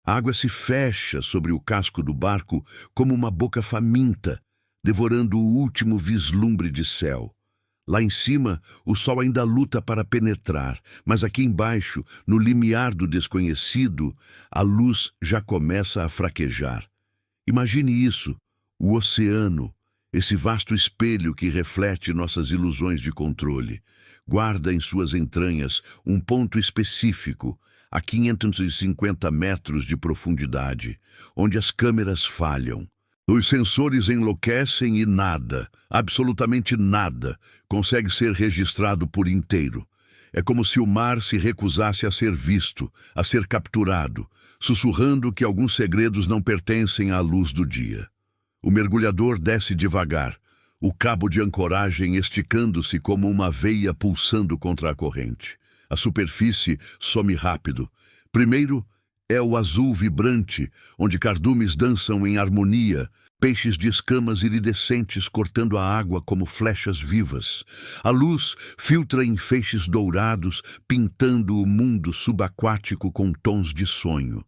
A água se fecha sobre o casco do barco como uma boca faminta, devorando o último vislumbre de céu. Lá em cima, o sol ainda luta para penetrar, mas aqui embaixo, no limiar do desconhecido, a luz já começa a fraquejar. Imagine isso, o oceano, esse vasto espelho que reflete nossas ilusões de controle, guarda em suas entranhas um ponto específico, a 550 metros de profundidade, onde as câmeras falham. Os sensores enlouquecem e nada, absolutamente nada, consegue ser registrado por inteiro. É como se o mar se recusasse a ser visto, a ser capturado, sussurrando que alguns segredos não pertencem à luz do dia. O mergulhador desce devagar, o cabo de ancoragem esticando-se como uma veia pulsando contra a corrente. A superfície some rápido. Primeiro é o azul vibrante, onde cardumes dançam em harmonia, peixes de escamas iridescentes cortando a água como flechas vivas. A luz filtra em feixes dourados, pintando o mundo subaquático com tons de sonho.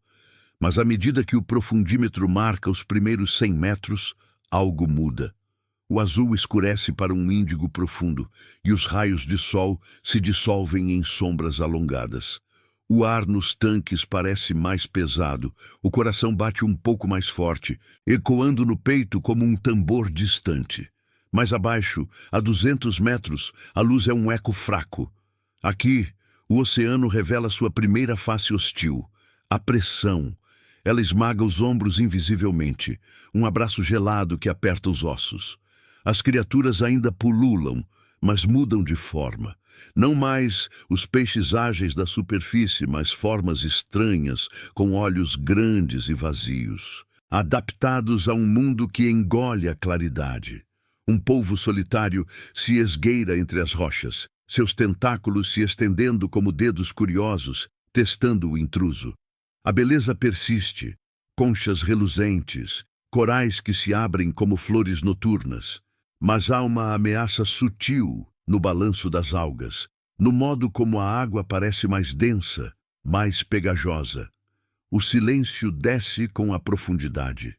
Mas à medida que o profundímetro marca os primeiros 100 metros, algo muda. O azul escurece para um índigo profundo e os raios de sol se dissolvem em sombras alongadas. O ar nos tanques parece mais pesado, o coração bate um pouco mais forte, ecoando no peito como um tambor distante. Mais abaixo, a 200 metros, a luz é um eco fraco. Aqui, o oceano revela sua primeira face hostil, a pressão. Ela esmaga os ombros invisivelmente, um abraço gelado que aperta os ossos. As criaturas ainda pululam, mas mudam de forma. Não mais os peixes ágeis da superfície, mas formas estranhas, com olhos grandes e vazios, adaptados a um mundo que engole a claridade. Um polvo solitário se esgueira entre as rochas, seus tentáculos se estendendo como dedos curiosos, testando o intruso. A beleza persiste, conchas reluzentes, corais que se abrem como flores noturnas. Mas há uma ameaça sutil no balanço das algas, no modo como a água parece mais densa, mais pegajosa. O silêncio desce com a profundidade.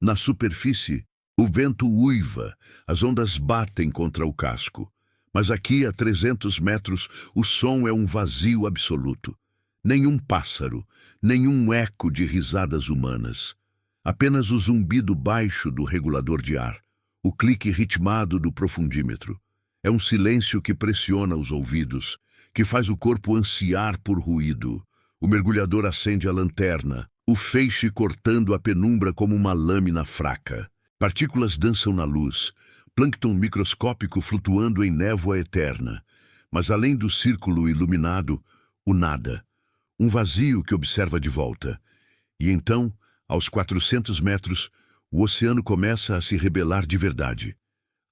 Na superfície, o vento uiva, as ondas batem contra o casco. Mas aqui, a 300 metros, o som é um vazio absoluto. Nenhum pássaro, nenhum eco de risadas humanas. Apenas o zumbido baixo do regulador de ar. O clique ritmado do profundímetro. É um silêncio que pressiona os ouvidos, que faz o corpo ansiar por ruído. O mergulhador acende a lanterna, o feixe cortando a penumbra como uma lâmina fraca. Partículas dançam na luz, plâncton microscópico flutuando em névoa eterna. Mas além do círculo iluminado, o nada. Um vazio que observa de volta. E então, aos 400 metros, o oceano começa a se rebelar de verdade.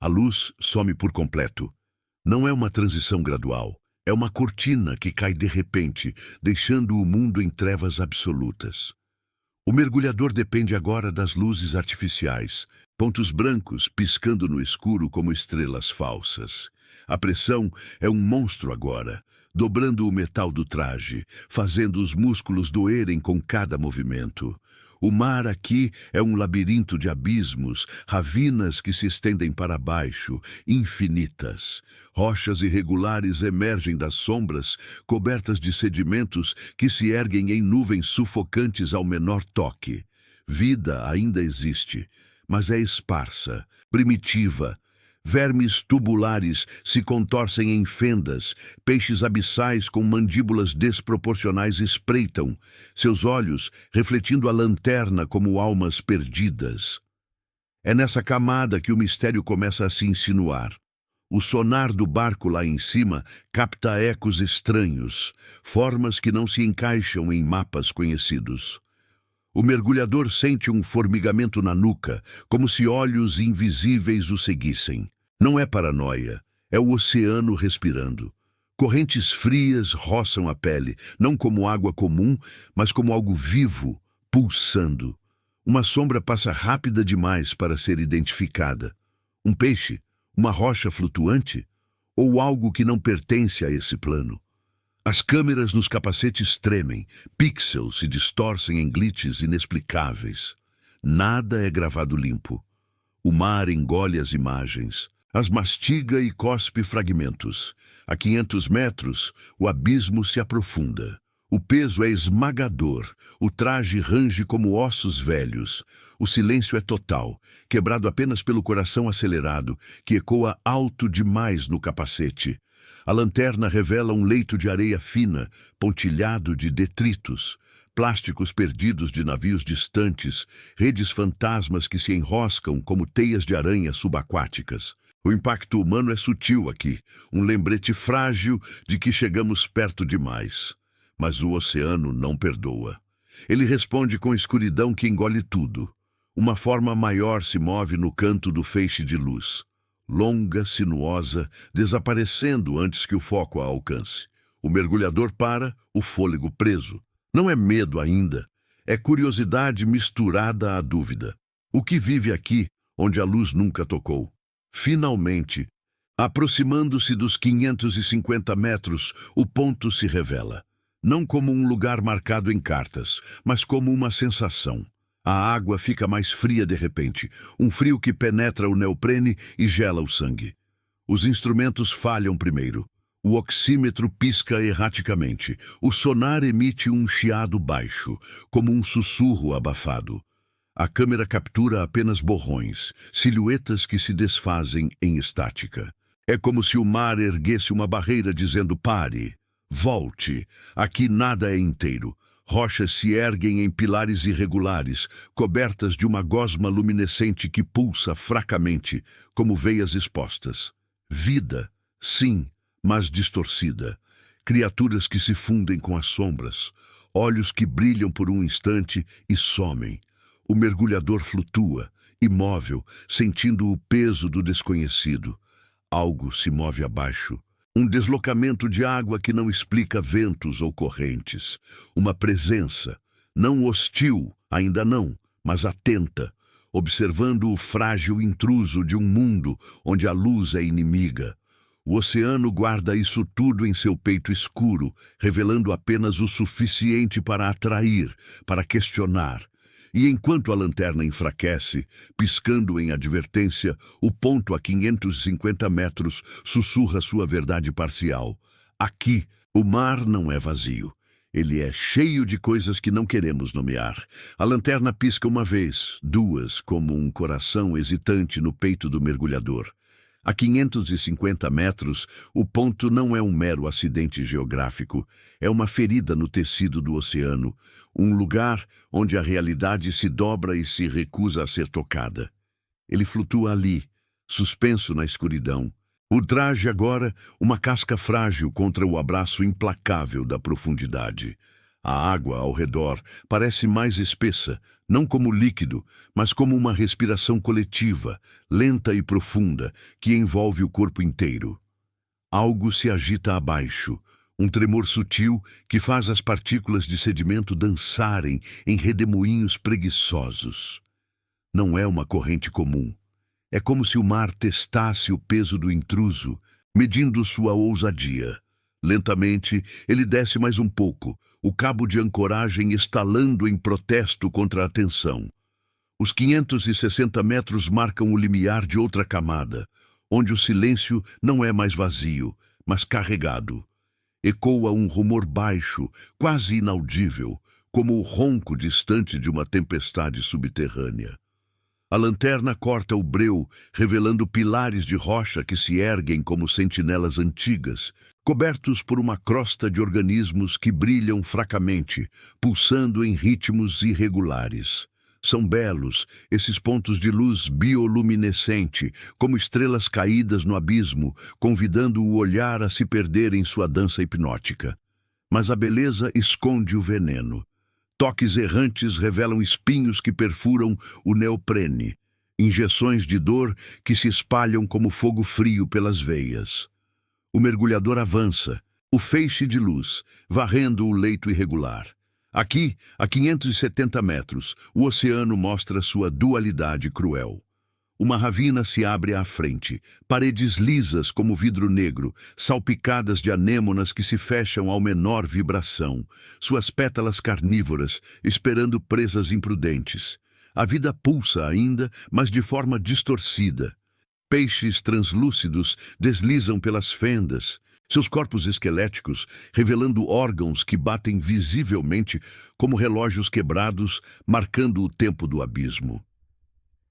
A luz some por completo. Não é uma transição gradual. É uma cortina que cai de repente, deixando o mundo em trevas absolutas. O mergulhador depende agora das luzes artificiais, pontos brancos piscando no escuro como estrelas falsas. A pressão é um monstro agora, dobrando o metal do traje, fazendo os músculos doerem com cada movimento. O mar aqui é um labirinto de abismos, ravinas que se estendem para baixo, infinitas. Rochas irregulares emergem das sombras, cobertas de sedimentos que se erguem em nuvens sufocantes ao menor toque. Vida ainda existe, mas é esparsa, primitiva. Vermes tubulares se contorcem em fendas, peixes abissais com mandíbulas desproporcionais espreitam, seus olhos refletindo a lanterna como almas perdidas. É nessa camada que o mistério começa a se insinuar. O sonar do barco lá em cima capta ecos estranhos, formas que não se encaixam em mapas conhecidos. O mergulhador sente um formigamento na nuca, como se olhos invisíveis o seguissem. Não é paranoia, é o oceano respirando. Correntes frias roçam a pele, não como água comum, mas como algo vivo, pulsando. Uma sombra passa rápida demais para ser identificada. Um peixe? Uma rocha flutuante? Ou algo que não pertence a esse plano? As câmeras nos capacetes tremem, pixels se distorcem em glitches inexplicáveis. Nada é gravado limpo. O mar engole as imagens, as mastiga e cospe fragmentos. A 500 metros, o abismo se aprofunda. O peso é esmagador, o traje range como ossos velhos. O silêncio é total, quebrado apenas pelo coração acelerado, que ecoa alto demais no capacete. A lanterna revela um leito de areia fina, pontilhado de detritos, plásticos perdidos de navios distantes, redes fantasmas que se enroscam como teias de aranha subaquáticas. O impacto humano é sutil aqui, um lembrete frágil de que chegamos perto demais. Mas o oceano não perdoa. Ele responde com escuridão que engole tudo. Uma forma maior se move no canto do feixe de luz. Longa, sinuosa, desaparecendo antes que o foco a alcance. O mergulhador para, o fôlego preso. Não é medo ainda, é curiosidade misturada à dúvida. O que vive aqui, onde a luz nunca tocou? Finalmente, aproximando-se dos 550 metros, o ponto se revela. Não como um lugar marcado em cartas, mas como uma sensação. A água fica mais fria de repente, um frio que penetra o neoprene e gela o sangue. Os instrumentos falham primeiro. O oxímetro pisca erraticamente. O sonar emite um chiado baixo, como um sussurro abafado. A câmera captura apenas borrões, silhuetas que se desfazem em estática. É como se o mar erguesse uma barreira dizendo pare, volte, aqui nada é inteiro. Rochas se erguem em pilares irregulares, cobertas de uma gosma luminescente que pulsa fracamente, como veias expostas. Vida, sim, mas distorcida. Criaturas que se fundem com as sombras, olhos que brilham por um instante e somem. O mergulhador flutua, imóvel, sentindo o peso do desconhecido. Algo se move abaixo. Um deslocamento de água que não explica ventos ou correntes. Uma presença, não hostil, ainda não, mas atenta, observando o frágil intruso de um mundo onde a luz é inimiga. O oceano guarda isso tudo em seu peito escuro, revelando apenas o suficiente para atrair, para questionar. E enquanto a lanterna enfraquece, piscando em advertência, o ponto a 550 metros sussurra sua verdade parcial. Aqui, o mar não é vazio. Ele é cheio de coisas que não queremos nomear. A lanterna pisca uma vez, duas, como um coração hesitante no peito do mergulhador. A 550 metros, o ponto não é um mero acidente geográfico, é uma ferida no tecido do oceano, um lugar onde a realidade se dobra e se recusa a ser tocada. Ele flutua ali, suspenso na escuridão. O traje agora, uma casca frágil contra o abraço implacável da profundidade. A água ao redor parece mais espessa, não como líquido, mas como uma respiração coletiva, lenta e profunda, que envolve o corpo inteiro. Algo se agita abaixo, um tremor sutil que faz as partículas de sedimento dançarem em redemoinhos preguiçosos. Não é uma corrente comum. É como se o mar testasse o peso do intruso, medindo sua ousadia. Lentamente, ele desce mais um pouco, o cabo de ancoragem estalando em protesto contra a tensão. Os 560 metros marcam o limiar de outra camada, onde o silêncio não é mais vazio, mas carregado. Ecoa um rumor baixo, quase inaudível, como o ronco distante de uma tempestade subterrânea. A lanterna corta o breu, revelando pilares de rocha que se erguem como sentinelas antigas, cobertos por uma crosta de organismos que brilham fracamente, pulsando em ritmos irregulares. São belos, esses pontos de luz bioluminescente, como estrelas caídas no abismo, convidando o olhar a se perder em sua dança hipnótica. Mas a beleza esconde o veneno. Toques errantes revelam espinhos que perfuram o neoprene, injeções de dor que se espalham como fogo frio pelas veias. O mergulhador avança, o feixe de luz, varrendo o leito irregular. Aqui, a 570 metros, o oceano mostra sua dualidade cruel. Uma ravina se abre à frente, paredes lisas como vidro negro, salpicadas de anêmonas que se fecham ao menor vibração, suas pétalas carnívoras, esperando presas imprudentes. A vida pulsa ainda, mas de forma distorcida. Peixes translúcidos deslizam pelas fendas, seus corpos esqueléticos revelando órgãos que batem visivelmente como relógios quebrados, marcando o tempo do abismo.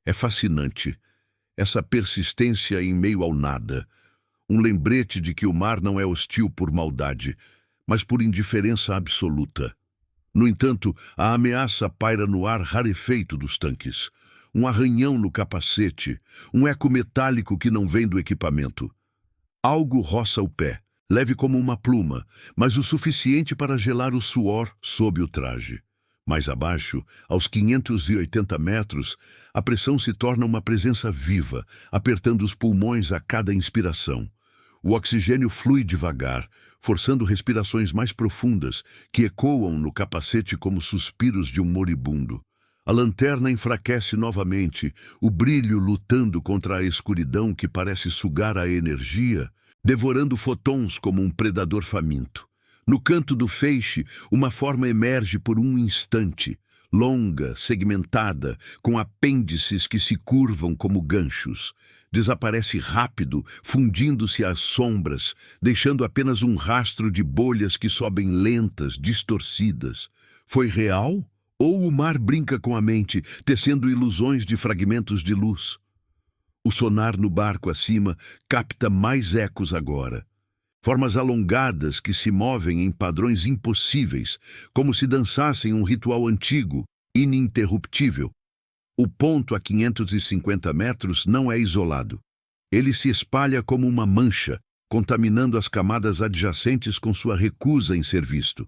É fascinante, essa persistência em meio ao nada, um lembrete de que o mar não é hostil por maldade, mas por indiferença absoluta. No entanto, a ameaça paira no ar rarefeito dos tanques, um arranhão no capacete, um eco metálico que não vem do equipamento. Algo roça o pé, leve como uma pluma, mas o suficiente para gelar o suor sob o traje. Mais abaixo, aos 580 metros, a pressão se torna uma presença viva, apertando os pulmões a cada inspiração. O oxigênio flui devagar, forçando respirações mais profundas, que ecoam no capacete como suspiros de um moribundo. A lanterna enfraquece novamente, o brilho lutando contra a escuridão que parece sugar a energia, devorando fotons como um predador faminto. No canto do feixe, uma forma emerge por um instante, longa, segmentada, com apêndices que se curvam como ganchos. Desaparece rápido, fundindo-se às sombras, deixando apenas um rastro de bolhas que sobem lentas, distorcidas. Foi real? Ou o mar brinca com a mente, tecendo ilusões de fragmentos de luz? O sonar no barco acima capta mais ecos agora. Formas alongadas que se movem em padrões impossíveis, como se dançassem um ritual antigo, ininterruptível. O ponto a 550 metros não é isolado. Ele se espalha como uma mancha, contaminando as camadas adjacentes com sua recusa em ser visto.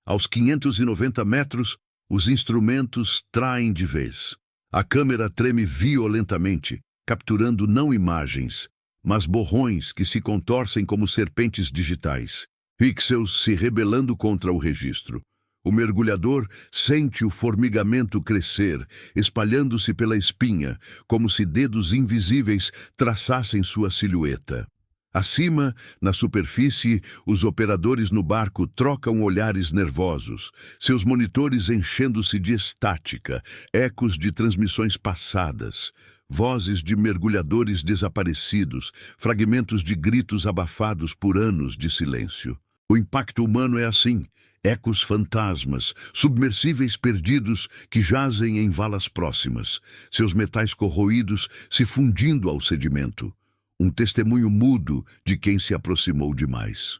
Aos 590 metros, os instrumentos traem de vez. A câmera treme violentamente, capturando não imagens, mas borrões que se contorcem como serpentes digitais, pixels se rebelando contra o registro. O mergulhador sente o formigamento crescer, espalhando-se pela espinha, como se dedos invisíveis traçassem sua silhueta. Acima, na superfície, os operadores no barco trocam olhares nervosos, seus monitores enchendo-se de estática, ecos de transmissões passadas. Vozes de mergulhadores desaparecidos, fragmentos de gritos abafados por anos de silêncio. O impacto humano é assim, ecos fantasmas, submersíveis perdidos que jazem em valas próximas, seus metais corroídos se fundindo ao sedimento. Um testemunho mudo de quem se aproximou demais.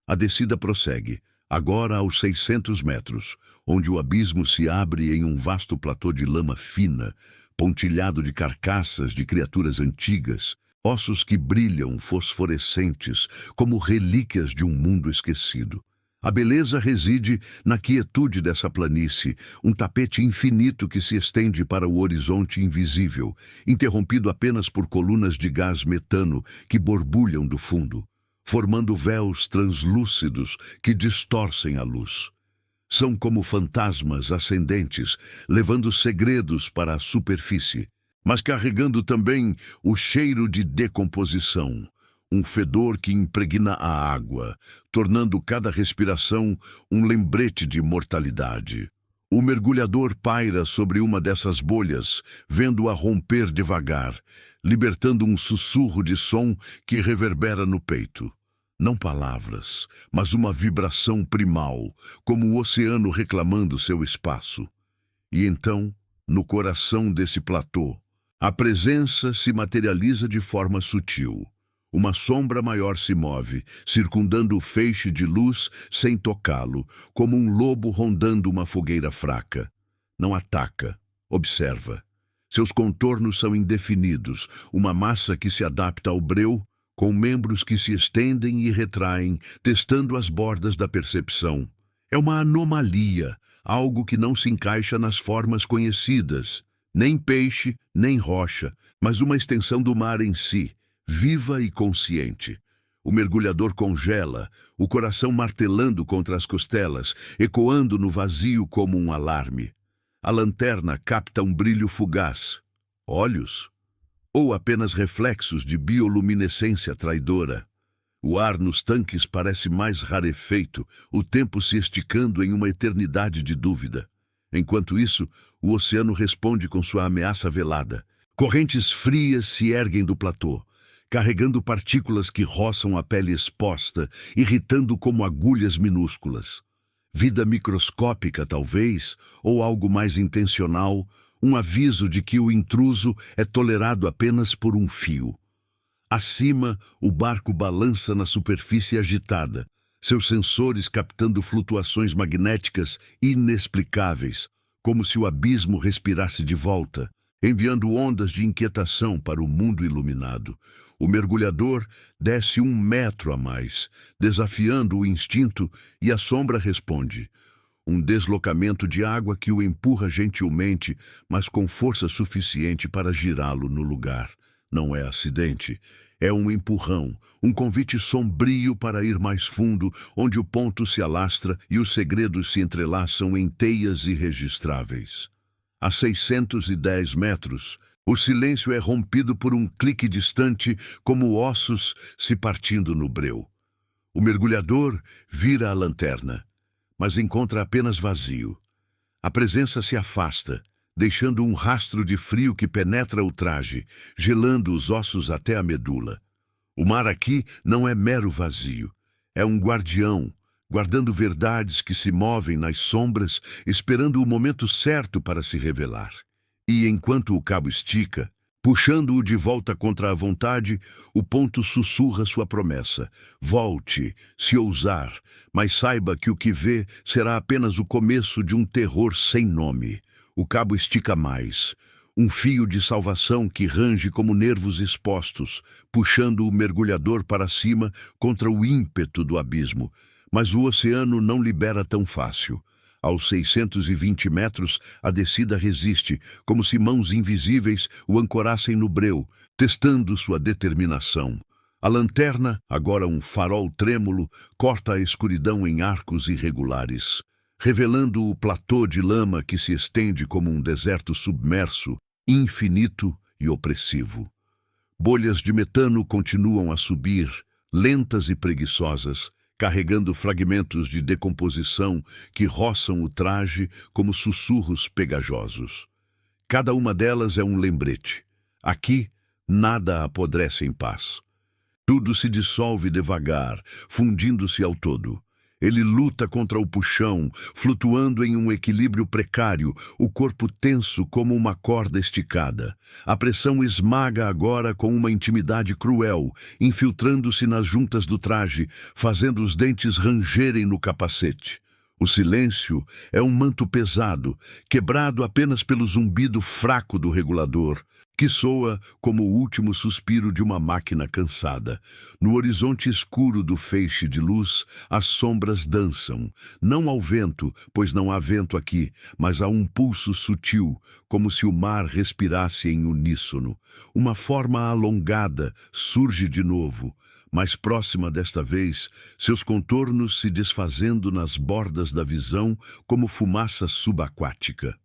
A descida prossegue, agora aos 600 metros, onde o abismo se abre em um vasto platô de lama fina, pontilhado de carcaças de criaturas antigas, ossos que brilham fosforescentes como relíquias de um mundo esquecido. A beleza reside na quietude dessa planície, um tapete infinito que se estende para o horizonte invisível, interrompido apenas por colunas de gás metano que borbulham do fundo, formando véus translúcidos que distorcem a luz. São como fantasmas ascendentes, levando segredos para a superfície, mas carregando também o cheiro de decomposição, um fedor que impregna a água, tornando cada respiração um lembrete de mortalidade. O mergulhador paira sobre uma dessas bolhas, vendo-a romper devagar, libertando um sussurro de som que reverbera no peito. Não palavras, mas uma vibração primal, como o oceano reclamando seu espaço. E então, no coração desse platô, a presença se materializa de forma sutil. Uma sombra maior se move, circundando o feixe de luz sem tocá-lo, como um lobo rondando uma fogueira fraca. Não ataca, observa. Seus contornos são indefinidos, uma massa que se adapta ao breu, com membros que se estendem e retraem, testando as bordas da percepção. É uma anomalia, algo que não se encaixa nas formas conhecidas. Nem peixe, nem rocha, mas uma extensão do mar em si, viva e consciente. O mergulhador congela, o coração martelando contra as costelas, ecoando no vazio como um alarme. A lanterna capta um brilho fugaz. Olhos? ou apenas reflexos de bioluminescência traidora. O ar nos tanques parece mais rarefeito, o tempo se esticando em uma eternidade de dúvida. Enquanto isso, o oceano responde com sua ameaça velada. Correntes frias se erguem do platô, carregando partículas que roçam a pele exposta, irritando como agulhas minúsculas. Vida microscópica, talvez, ou algo mais intencional, um aviso de que o intruso é tolerado apenas por um fio. Acima, o barco balança na superfície agitada, seus sensores captando flutuações magnéticas inexplicáveis, como se o abismo respirasse de volta, enviando ondas de inquietação para o mundo iluminado. O mergulhador desce 1 metro a mais, desafiando o instinto, e a sombra responde. Um deslocamento de água que o empurra gentilmente, mas com força suficiente para girá-lo no lugar. Não é acidente. É um empurrão, um convite sombrio para ir mais fundo, onde o ponto se alastra e os segredos se entrelaçam em teias irregistráveis. A 610 metros, o silêncio é rompido por um clique distante, como ossos se partindo no breu. O mergulhador vira a lanterna, mas encontra apenas vazio. A presença se afasta, deixando um rastro de frio que penetra o traje, gelando os ossos até a medula. O mar aqui não é mero vazio, é um guardião, guardando verdades que se movem nas sombras, esperando o momento certo para se revelar. E enquanto o cabo estica, puxando-o de volta contra a vontade, o ponto sussurra sua promessa. Volte, se ousar, mas saiba que o que vê será apenas o começo de um terror sem nome. O cabo estica mais. Um fio de salvação que range como nervos expostos, puxando o mergulhador para cima contra o ímpeto do abismo. Mas o oceano não libera tão fácil. Aos 620 metros, a descida resiste, como se mãos invisíveis o ancorassem no breu, testando sua determinação. A lanterna, agora um farol trêmulo, corta a escuridão em arcos irregulares, revelando o platô de lama que se estende como um deserto submerso, infinito e opressivo. Bolhas de metano continuam a subir, lentas e preguiçosas, carregando fragmentos de decomposição que roçam o traje como sussurros pegajosos. Cada uma delas é um lembrete. Aqui, nada apodrece em paz. Tudo se dissolve devagar, fundindo-se ao todo. Ele luta contra o puxão, flutuando em um equilíbrio precário, o corpo tenso como uma corda esticada. A pressão esmaga agora com uma intimidade cruel, infiltrando-se nas juntas do traje, fazendo os dentes rangerem no capacete. O silêncio é um manto pesado, quebrado apenas pelo zumbido fraco do regulador, que soa como o último suspiro de uma máquina cansada. No horizonte escuro do feixe de luz, as sombras dançam, não ao vento, pois não há vento aqui, mas a um pulso sutil, como se o mar respirasse em uníssono. Uma forma alongada surge de novo, mais próxima desta vez, seus contornos se desfazendo nas bordas da visão como fumaça subaquática.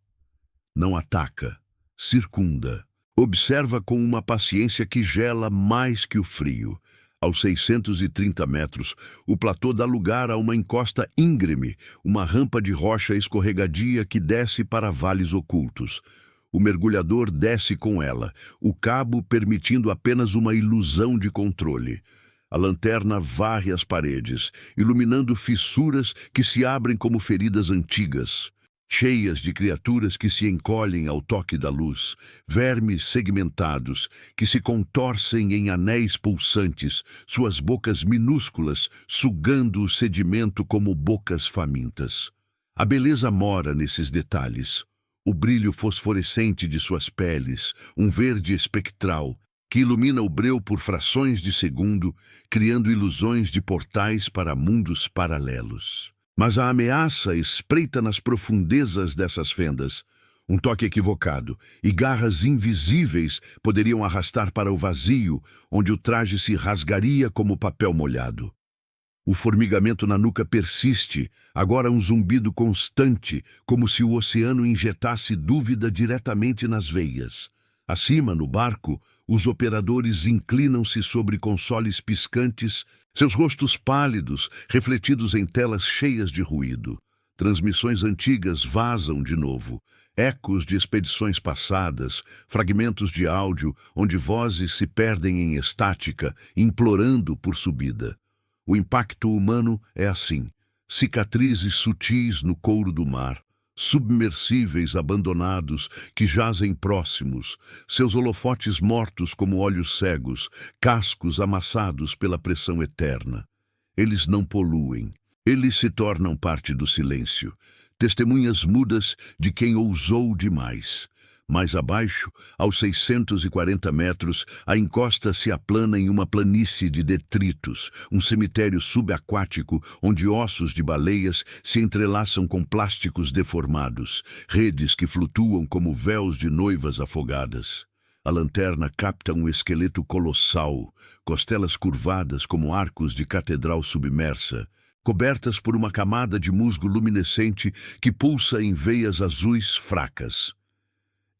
Não ataca, circunda. Observa com uma paciência que gela mais que o frio. Aos 630 metros, o platô dá lugar a uma encosta íngreme, uma rampa de rocha escorregadia que desce para vales ocultos. O mergulhador desce com ela, o cabo permitindo apenas uma ilusão de controle. A lanterna varre as paredes, iluminando fissuras que se abrem como feridas antigas, cheias de criaturas que se encolhem ao toque da luz, vermes segmentados que se contorcem em anéis pulsantes, suas bocas minúsculas sugando o sedimento como bocas famintas. A beleza mora nesses detalhes. O brilho fosforescente de suas peles, um verde espectral, que ilumina o breu por frações de segundo, criando ilusões de portais para mundos paralelos. Mas a ameaça espreita nas profundezas dessas fendas. Um toque equivocado, e garras invisíveis poderiam arrastar para o vazio, onde o traje se rasgaria como papel molhado. O formigamento na nuca persiste, agora um zumbido constante, como se o oceano injetasse dúvida diretamente nas veias. Acima, no barco, os operadores inclinam-se sobre consoles piscantes, seus rostos pálidos, refletidos em telas cheias de ruído. Transmissões antigas vazam de novo, ecos de expedições passadas, fragmentos de áudio onde vozes se perdem em estática, implorando por subida. O impacto humano é assim, cicatrizes sutis no couro do mar, submersíveis abandonados que jazem próximos, seus holofotes mortos como olhos cegos, cascos amassados pela pressão eterna. Eles não poluem, eles se tornam parte do silêncio, testemunhas mudas de quem ousou demais. Mais abaixo, aos 640 metros, a encosta se aplana em uma planície de detritos, um cemitério subaquático onde ossos de baleias se entrelaçam com plásticos deformados, redes que flutuam como véus de noivas afogadas. A lanterna capta um esqueleto colossal, costelas curvadas como arcos de catedral submersa, cobertas por uma camada de musgo luminescente que pulsa em veias azuis fracas.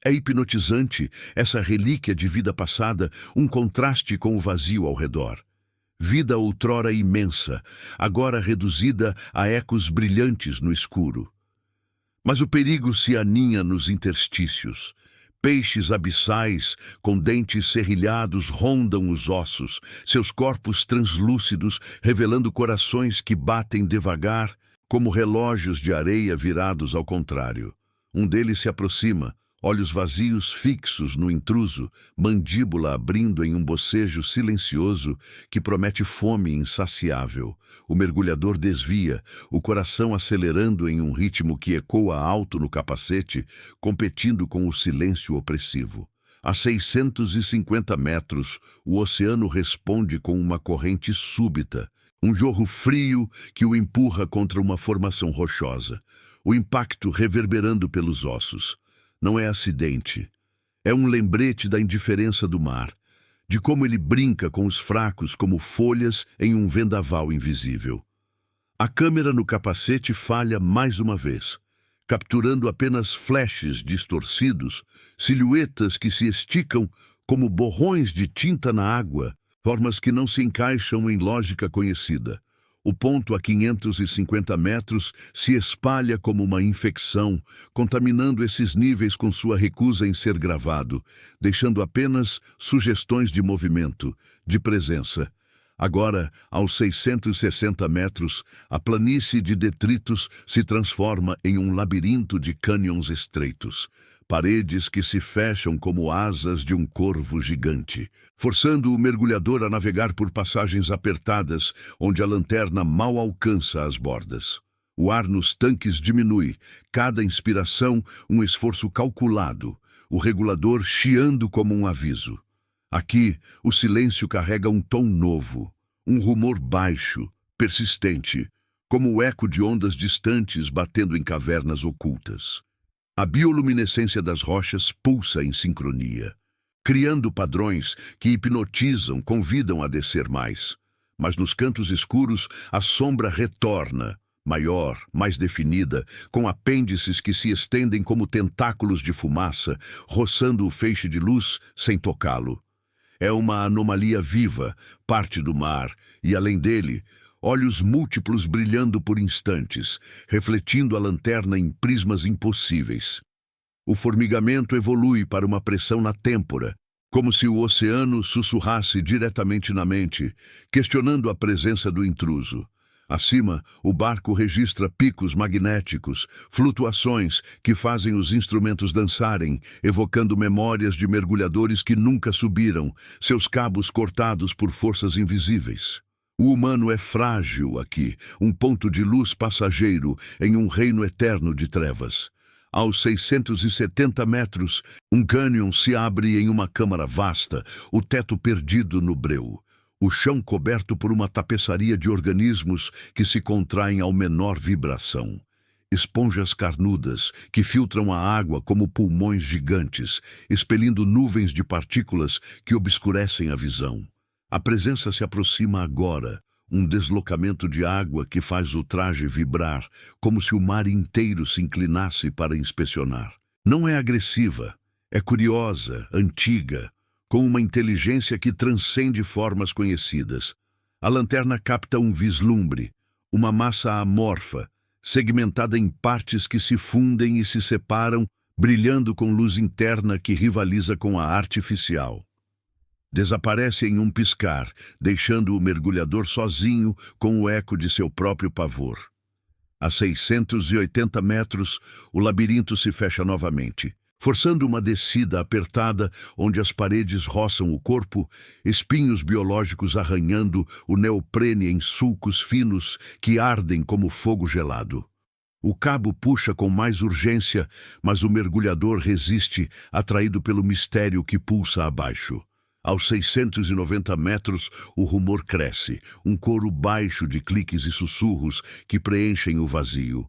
É hipnotizante essa relíquia de vida passada, um contraste com o vazio ao redor. Vida outrora imensa, agora reduzida a ecos brilhantes no escuro. Mas o perigo se aninha nos interstícios. Peixes abissais, com dentes serrilhados, rondam os ossos, seus corpos translúcidos, revelando corações que batem devagar, como relógios de areia virados ao contrário. Um deles se aproxima, olhos vazios fixos no intruso, mandíbula abrindo em um bocejo silencioso que promete fome insaciável. O mergulhador desvia, o coração acelerando em um ritmo que ecoa alto no capacete, competindo com o silêncio opressivo. A 650 metros, o oceano responde com uma corrente súbita, um jorro frio que o empurra contra uma formação rochosa, o impacto reverberando pelos ossos. Não é acidente. É um lembrete da indiferença do mar, de como ele brinca com os fracos como folhas em um vendaval invisível. A câmera no capacete falha mais uma vez, capturando apenas flashes distorcidos, silhuetas que se esticam como borrões de tinta na água, formas que não se encaixam em lógica conhecida. O ponto a 550 metros se espalha como uma infecção, contaminando esses níveis com sua recusa em ser gravado, deixando apenas sugestões de movimento, de presença. Agora, aos 660 metros, a planície de detritos se transforma em um labirinto de cânions estreitos, paredes que se fecham como asas de um corvo gigante, forçando o mergulhador a navegar por passagens apertadas, onde a lanterna mal alcança as bordas. O ar nos tanques diminui, cada inspiração um esforço calculado, o regulador chiando como um aviso. Aqui, o silêncio carrega um tom novo, um rumor baixo, persistente, como o eco de ondas distantes batendo em cavernas ocultas. A bioluminescência das rochas pulsa em sincronia, criando padrões que hipnotizam, convidam a descer mais. Mas nos cantos escuros, a sombra retorna, maior, mais definida, com apêndices que se estendem como tentáculos de fumaça, roçando o feixe de luz sem tocá-lo. É uma anomalia viva, parte do mar, e além dele, olhos múltiplos brilhando por instantes, refletindo a lanterna em prismas impossíveis. O formigamento evolui para uma pressão na têmpora, como se o oceano sussurrasse diretamente na mente, questionando a presença do intruso. Acima, o barco registra picos magnéticos, flutuações que fazem os instrumentos dançarem, evocando memórias de mergulhadores que nunca subiram, seus cabos cortados por forças invisíveis. O humano é frágil aqui, um ponto de luz passageiro em um reino eterno de trevas. Aos 670 metros, um cânion se abre em uma câmara vasta, o teto perdido no breu. O chão coberto por uma tapeçaria de organismos que se contraem ao menor vibração. Esponjas carnudas que filtram a água como pulmões gigantes, expelindo nuvens de partículas que obscurecem a visão. A presença se aproxima agora, um deslocamento de água que faz o traje vibrar, como se o mar inteiro se inclinasse para inspecionar. Não é agressiva, É curiosa, antiga, com uma inteligência que transcende formas conhecidas. A lanterna capta um vislumbre, uma massa amorfa, segmentada em partes que se fundem e se separam, brilhando com luz interna que rivaliza com a artificial. Desaparece em um piscar, deixando o mergulhador sozinho com o eco de seu próprio pavor. A 680 metros, o labirinto se fecha novamente, forçando uma descida apertada onde as paredes roçam o corpo, espinhos biológicos arranhando o neoprene em sulcos finos que ardem como fogo gelado. O cabo puxa com mais urgência, mas o mergulhador resiste, atraído pelo mistério que pulsa abaixo. Aos 690 metros, o rumor cresce, um coro baixo de cliques e sussurros que preenchem o vazio,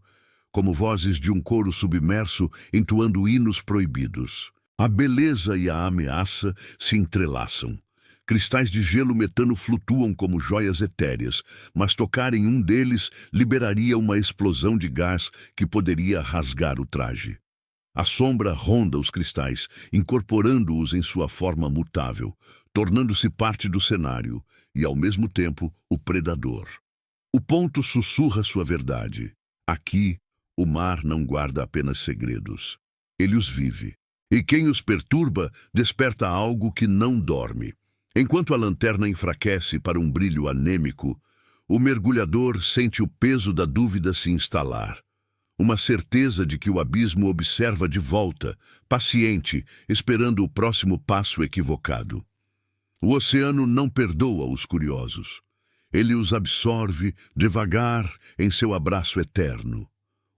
como vozes de um coro submerso entoando hinos proibidos. A beleza e a ameaça se entrelaçam. Cristais de gelo metano flutuam como joias etéreas, mas tocar em um deles liberaria uma explosão de gás que poderia rasgar o traje. A sombra ronda os cristais, incorporando-os em sua forma mutável, tornando-se parte do cenário e, ao mesmo tempo, o predador. O ponto sussurra sua verdade. Aqui, o mar não guarda apenas segredos. Ele os vive. E quem os perturba desperta algo que não dorme. Enquanto a lanterna enfraquece para um brilho anêmico, o mergulhador sente o peso da dúvida se instalar. Uma certeza de que o abismo observa de volta, paciente, esperando o próximo passo equivocado. O oceano não perdoa os curiosos. Ele os absorve devagar em seu abraço eterno.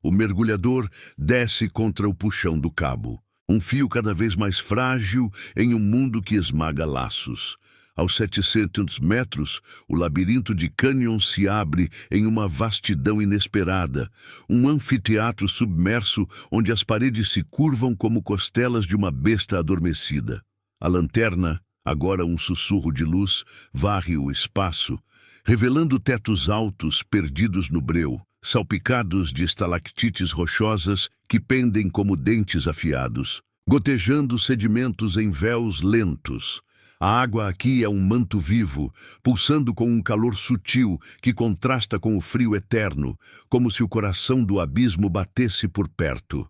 O mergulhador desce contra o puxão do cabo, um fio cada vez mais frágil em um mundo que esmaga laços. Aos 700 metros, o labirinto de cânion se abre em uma vastidão inesperada, um anfiteatro submerso onde as paredes se curvam como costelas de uma besta adormecida. A lanterna, agora um sussurro de luz, varre o espaço, revelando tetos altos perdidos no breu, salpicados de estalactites rochosas que pendem como dentes afiados, gotejando sedimentos em véus lentos. A água aqui é um manto vivo, pulsando com um calor sutil que contrasta com o frio eterno, como se o coração do abismo batesse por perto.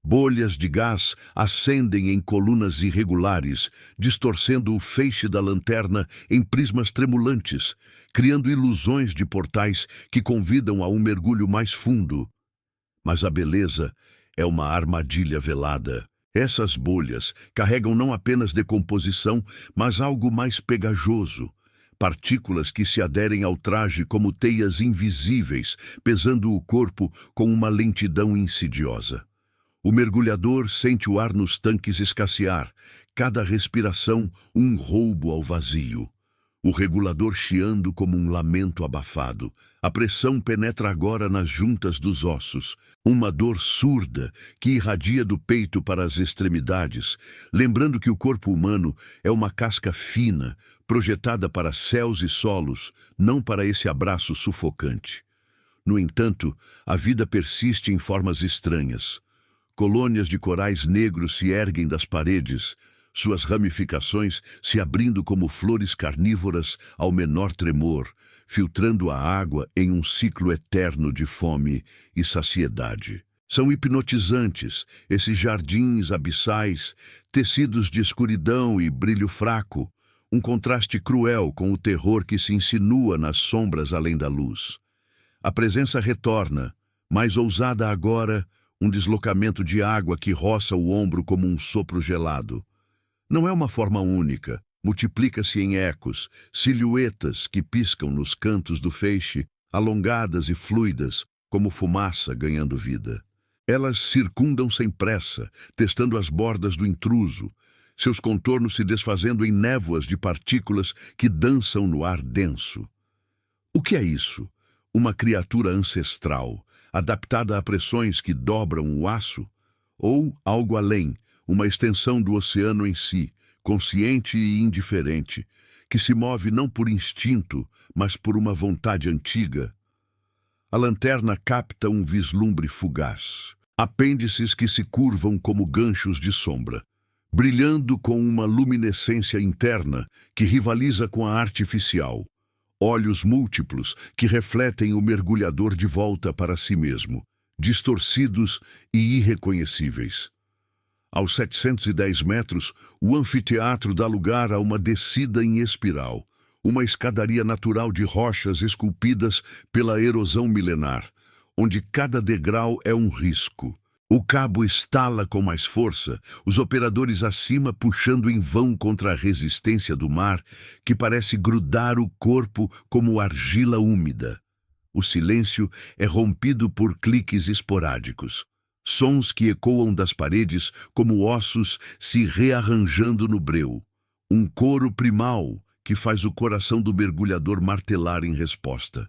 Bolhas de gás ascendem em colunas irregulares, distorcendo o feixe da lanterna em prismas tremulantes, criando ilusões de portais que convidam a um mergulho mais fundo. Mas a beleza é uma armadilha velada. Essas bolhas carregam não apenas decomposição, mas algo mais pegajoso. Partículas que se aderem ao traje como teias invisíveis, pesando o corpo com uma lentidão insidiosa. O mergulhador sente o ar nos tanques escassear, cada respiração um roubo ao vazio. O regulador chiando como um lamento abafado. A pressão penetra agora nas juntas dos ossos. Uma dor surda que irradia do peito para as extremidades, lembrando que o corpo humano é uma casca fina, projetada para céus e solos, não para esse abraço sufocante. No entanto, a vida persiste em formas estranhas. Colônias de corais negros se erguem das paredes, suas ramificações se abrindo como flores carnívoras ao menor tremor, filtrando a água em um ciclo eterno de fome e saciedade. São hipnotizantes, esses jardins abissais, tecidos de escuridão e brilho fraco, um contraste cruel com o terror que se insinua nas sombras além da luz. A presença retorna, mais ousada agora, um deslocamento de água que roça o ombro como um sopro gelado. Não é uma forma única, multiplica-se em ecos, silhuetas que piscam nos cantos do feixe, alongadas e fluidas, como fumaça ganhando vida. Elas circundam sem pressa, testando as bordas do intruso, seus contornos se desfazendo em névoas de partículas que dançam no ar denso. O que é isso? Uma criatura ancestral, adaptada a pressões que dobram o aço? Ou algo além, uma extensão do oceano em si, consciente e indiferente, que se move não por instinto, mas por uma vontade antiga? A lanterna capta um vislumbre fugaz, apêndices que se curvam como ganchos de sombra, brilhando com uma luminescência interna que rivaliza com a artificial. Olhos múltiplos que refletem o mergulhador de volta para si mesmo, distorcidos e irreconhecíveis. Aos 710 metros, o anfiteatro dá lugar a uma descida em espiral, uma escadaria natural de rochas esculpidas pela erosão milenar, onde cada degrau é um risco. O cabo estala com mais força, os operadores acima puxando em vão contra a resistência do mar, que parece grudar o corpo como argila úmida. O silêncio é rompido por cliques esporádicos. Sons que ecoam das paredes como ossos se rearranjando no breu. Um coro primal que faz o coração do mergulhador martelar em resposta.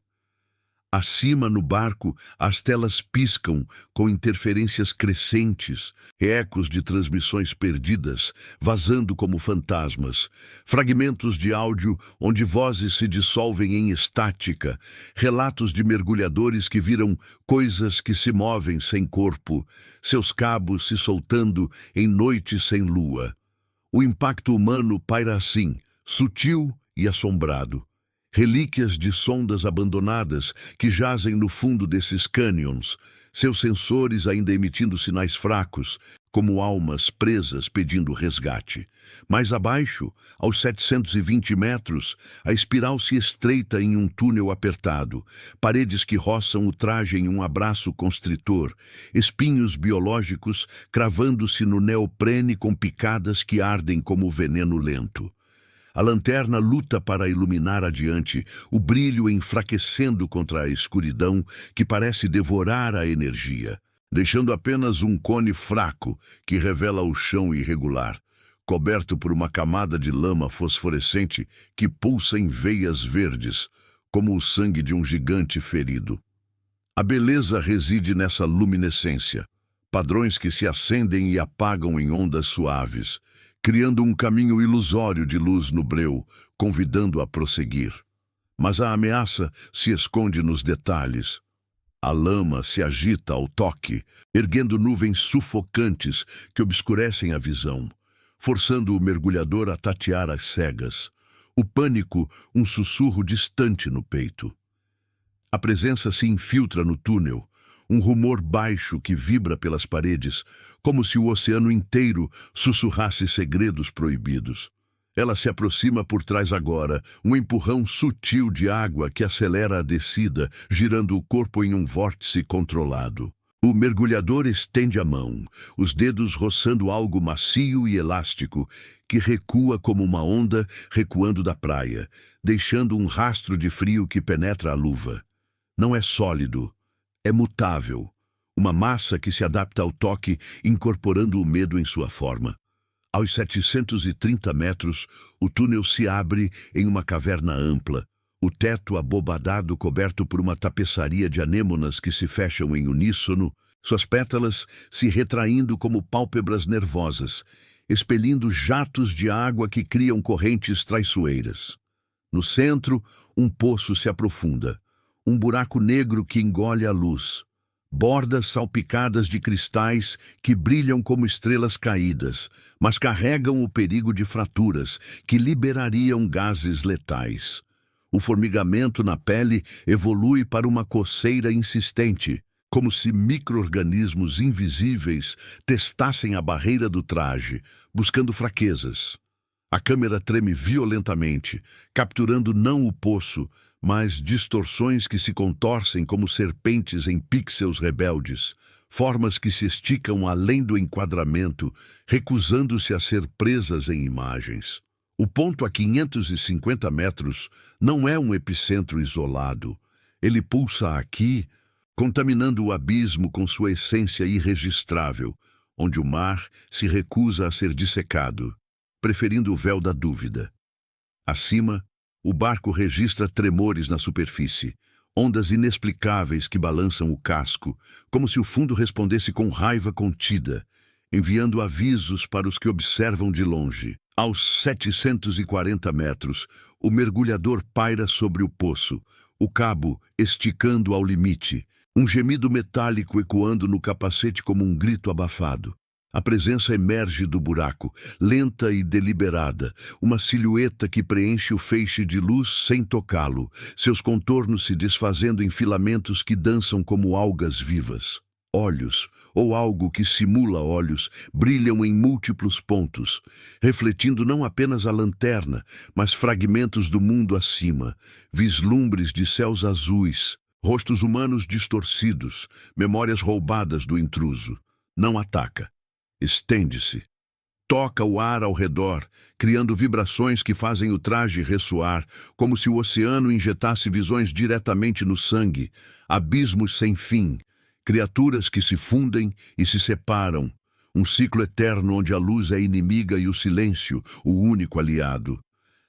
Acima no barco, as telas piscam com interferências crescentes, ecos de transmissões perdidas, vazando como fantasmas, fragmentos de áudio onde vozes se dissolvem em estática, relatos de mergulhadores que viram coisas que se movem sem corpo, seus cabos se soltando em noites sem lua. O impacto humano paira assim, sutil e assombrado. Relíquias de sondas abandonadas que jazem no fundo desses cânions, seus sensores ainda emitindo sinais fracos, como almas presas pedindo resgate. Mais abaixo, aos 720 metros, a espiral se estreita em um túnel apertado, paredes que roçam o traje em um abraço constritor, espinhos biológicos cravando-se no neoprene com picadas que ardem como veneno lento. A lanterna luta para iluminar adiante, o brilho enfraquecendo contra a escuridão que parece devorar a energia, deixando apenas um cone fraco que revela o chão irregular, coberto por uma camada de lama fosforescente que pulsa em veias verdes, como o sangue de um gigante ferido. A beleza reside nessa luminescência, padrões que se acendem e apagam em ondas suaves, criando um caminho ilusório de luz no breu, convidando a prosseguir. Mas a ameaça se esconde nos detalhes. A lama se agita ao toque, erguendo nuvens sufocantes que obscurecem a visão, forçando o mergulhador a tatear às cegas. O pânico, um sussurro distante no peito. A presença se infiltra no túnel, um rumor baixo que vibra pelas paredes, como se o oceano inteiro sussurrasse segredos proibidos. Ela se aproxima por trás agora, um empurrão sutil de água que acelera a descida, girando o corpo em um vórtice controlado. O mergulhador estende a mão, os dedos roçando algo macio e elástico, que recua como uma onda recuando da praia, deixando um rastro de frio que penetra a luva. Não é sólido. É mutável, uma massa que se adapta ao toque, incorporando o medo em sua forma. Aos 730 metros, o túnel se abre em uma caverna ampla, o teto abobadado coberto por uma tapeçaria de anêmonas que se fecham em uníssono, suas pétalas se retraindo como pálpebras nervosas, expelindo jatos de água que criam correntes traiçoeiras. No centro, um poço se aprofunda. Um buraco negro que engole a luz, bordas salpicadas de cristais que brilham como estrelas caídas, mas carregam o perigo de fraturas que liberariam gases letais. O formigamento na pele evolui para uma coceira insistente, como se micro-organismos invisíveis testassem a barreira do traje, buscando fraquezas. A câmera treme violentamente, capturando não o poço, mas distorções que se contorcem como serpentes em pixels rebeldes, formas que se esticam além do enquadramento, recusando-se a ser presas em imagens. O ponto a 550 metros não é um epicentro isolado. Ele pulsa aqui, contaminando o abismo com sua essência irregistrável, onde o mar se recusa a ser dissecado, preferindo o véu da dúvida. Acima, o barco registra tremores na superfície, ondas inexplicáveis que balançam o casco, como se o fundo respondesse com raiva contida, enviando avisos para os que observam de longe. Aos 740 metros, o mergulhador paira sobre o poço, o cabo esticando ao limite, um gemido metálico ecoando no capacete como um grito abafado. A presença emerge do buraco, lenta e deliberada, uma silhueta que preenche o feixe de luz sem tocá-lo, seus contornos se desfazendo em filamentos que dançam como algas vivas. Olhos, ou algo que simula olhos, brilham em múltiplos pontos, refletindo não apenas a lanterna, mas fragmentos do mundo acima, vislumbres de céus azuis, rostos humanos distorcidos, memórias roubadas do intruso. Não ataca. Estende-se. Toca o ar ao redor, criando vibrações que fazem o traje ressoar, como se o oceano injetasse visões diretamente no sangue, abismos sem fim, criaturas que se fundem e se separam, um ciclo eterno onde a luz é inimiga e o silêncio, o único aliado.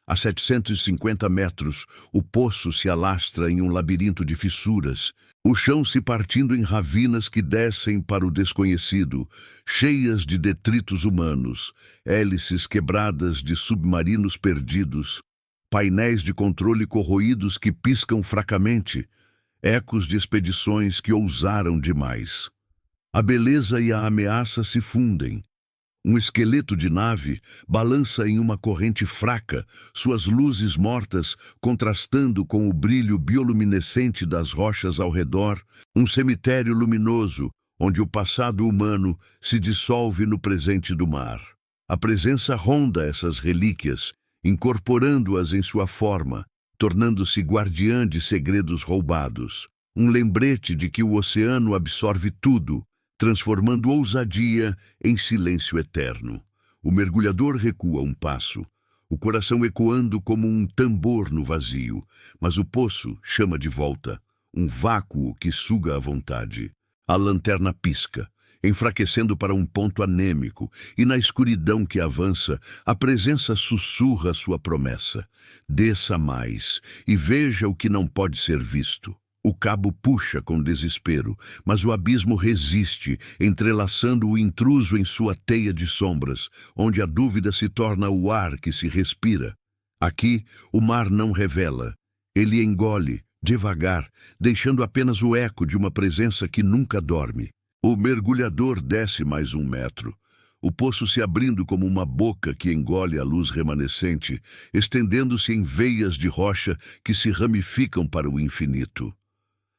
A 750 metros, o poço se alastra em um labirinto de fissuras, o chão se partindo em ravinas que descem para o desconhecido, cheias de detritos humanos, hélices quebradas de submarinos perdidos, painéis de controle corroídos que piscam fracamente, ecos de expedições que ousaram demais. A beleza e a ameaça se fundem. Um esqueleto de nave balança em uma corrente fraca, suas luzes mortas contrastando com o brilho bioluminescente das rochas ao redor, um cemitério luminoso, onde o passado humano se dissolve no presente do mar. A presença ronda essas relíquias, incorporando-as em sua forma, tornando-se guardiã de segredos roubados. Um lembrete de que o oceano absorve tudo, transformando ousadia em silêncio eterno. O mergulhador recua um passo, o coração ecoando como um tambor no vazio, mas o poço chama de volta, um vácuo que suga a vontade. A lanterna pisca, enfraquecendo para um ponto anêmico, e na escuridão que avança, a presença sussurra sua promessa. Desça mais e veja o que não pode ser visto. O cabo puxa com desespero, mas o abismo resiste, entrelaçando o intruso em sua teia de sombras, onde a dúvida se torna o ar que se respira. Aqui, o mar não revela. Ele engole, devagar, deixando apenas o eco de uma presença que nunca dorme. O mergulhador desce mais 1 metro. O poço se abrindo como uma boca que engole a luz remanescente, estendendo-se em veias de rocha que se ramificam para o infinito.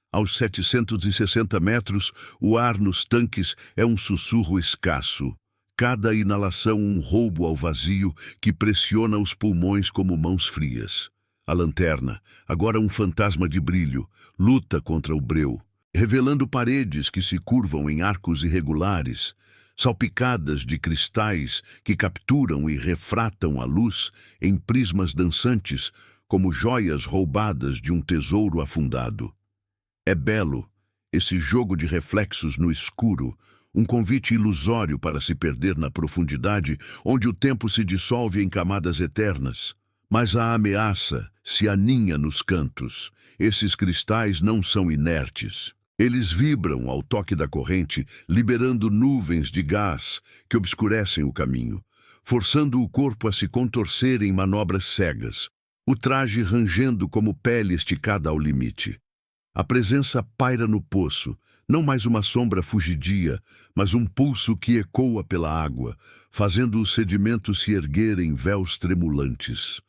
Aos 760 metros, o ar nos tanques é um sussurro escasso. Cada inalação um roubo ao vazio que pressiona os pulmões como mãos frias. A lanterna, agora um fantasma de brilho, luta contra o breu, revelando paredes que se curvam em arcos irregulares, salpicadas de cristais que capturam e refratam a luz em prismas dançantes como joias roubadas de um tesouro afundado. É belo, esse jogo de reflexos no escuro, um convite ilusório para se perder na profundidade, onde o tempo se dissolve em camadas eternas. Mas a ameaça se aninha nos cantos. Esses cristais não são inertes. Eles vibram ao toque da corrente, liberando nuvens de gás que obscurecem o caminho, forçando o corpo a se contorcer em manobras cegas, o traje rangendo como pele esticada ao limite. A presença paira no poço, não mais uma sombra fugidia, mas um pulso que ecoa pela água, fazendo os sedimentos se erguer em véus tremulantes.